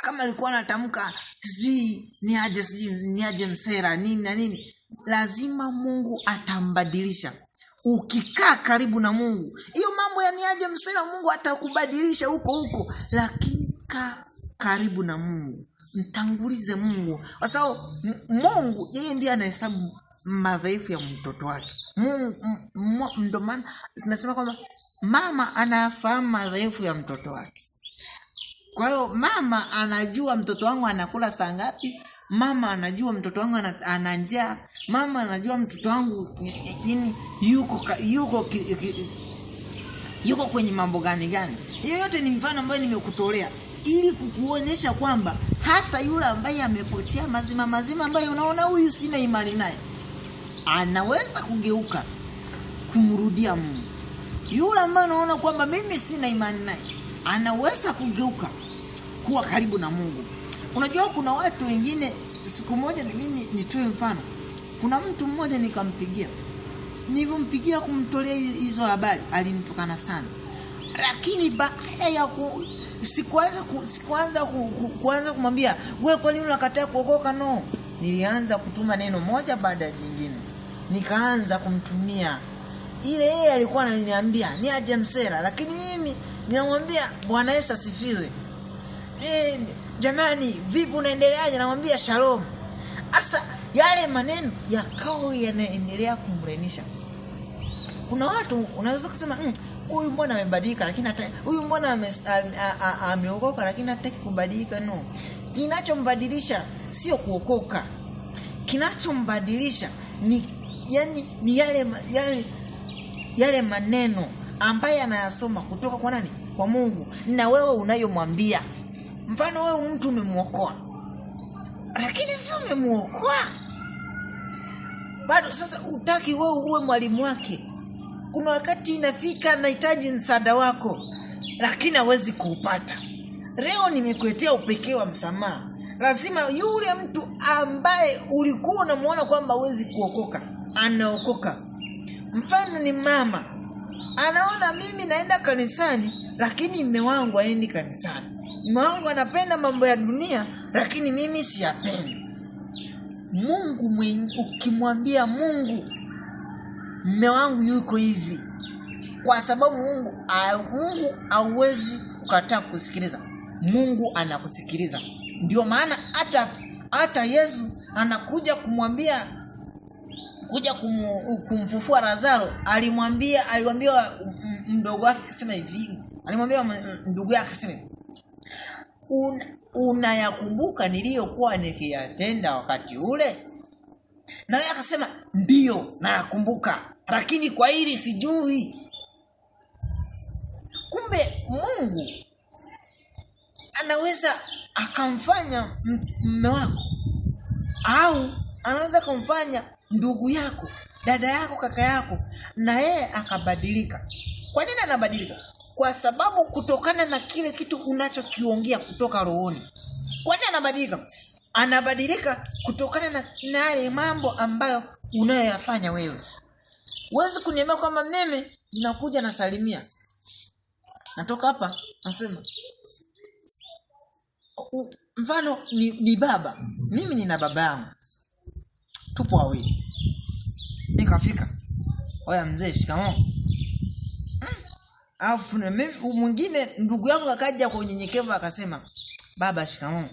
kama alikuwa anatamka sijui ni aje Msera nini na nini, lazima Mungu atambadilisha. Ukikaa karibu na Mungu, hiyo mambo ya ni aje Msera Mungu atakubadilisha huko, lakini karibu na Mungu, mtangulize Mungu, kwa sababu Mungu yeye ndiye anahesabu madhaifu ya mtoto wake. Ndio maana tunasema kwamba mama anafahamu madhaifu ya mtoto wake. Kwa hiyo mama anajua mtoto wangu anakula saa ngapi, mama anajua mtoto wangu ana njaa, mama anajua mtoto wangu yuko kwenye mambo gani. Hiyo yote ni mfano ambayo nimekutolea ili kukuonyesha kwamba hata yule ambaye amepotea mazima ambaye unaona huyu sina imani naye, anaweza kugeuka kumrudia Mungu. Yule ambaye unaona kwamba mimi sina imani naye, anaweza kugeuka kuwa karibu na Mungu. Unajua kuna watu wengine, siku moja mimi nitoe mfano. Kuna mtu mmoja nikampigia. Nilipompigia kumtolea hizo habari, alinitukana sana. Lakini baada ya sikuanza kumwambia wewe kwa nini unakataa kuokoka, no. Nilianza kutuma neno moja baada ya jingine. Nikaanza kumtumia ile yeye alikuwa ananiambia ni aje Msera, lakini mimi ninamwambia Bwana Yesu asifiwe. Jamani vipi unaendeleaje, namwambia shalom. Asa yale maneno yakao yanaendelea kumrenisha. Kuna watu unaweza kusema huyu mbona amebadilika, lakini hata huyu mbona ameokoka lakini hataki kubadilika, no. Kinachombadilisha sio kuokoka. Kinachombadilisha ni yale maneno ambaye anayasoma kutoka kwa nani? Kwa Mungu. Na wewe unayomwambia. Mfano wewe mtu umemuokoa, lakini sio umemuokoa bado. Sasa utaki wewe uwe mwalimu wake. Kuna wakati inafika anahitaji msaada wako, lakini hawezi kuupata. Leo nimekuletea upekee wa msamaha. Lazima yule mtu ambaye ulikuwa unamuona kwamba hawezi kuokoka, anaokoka. Mfano ni mama. Anaona mimi naenda kanisani, lakini mume wangu haendi kanisani. Mume wangu anapenda mambo ya dunia, lakini mimi siyapendi. Mungu ukimwambia Mungu, mume wangu yuko hivi, kwa sababu Mungu hauwezi kukataa kusikiliza. Mungu anakusikiliza. Ndio maana hata Yesu anakuja kumfufua Lazaro, aliwaambia mdogo wake akasema hivi. Alimwambia ndugu yake akasema, unayakumbuka niliyokuwa nikiyatenda wakati ule? Na yeye akasema ndio nayakumbuka, lakini kwa hili sijui. Kumbe Mungu anaweza akamfanya mume wako, au anaweza kumfanya ndugu yako, dada yako, kaka yako, na yeye akabadilika. Kwa nini anabadilika? Kwa sababu kutokana na kile kitu unachokiongea kutoka rohoni. Kwa nini anabadilika? Anabadilika kutokana na yale mambo ambayo unayoyafanya wewe. Huwezi kuniambia kwamba mimi ninakuja na salimia, natoka hapa nasema, mfano ni baba, mimi nina baba yangu, tupo wawili. Nikafika, oya mzee shikamoo. Alafu mwingine ndugu yangu akaja kwa unyenyekevu akasema, baba shikamoo.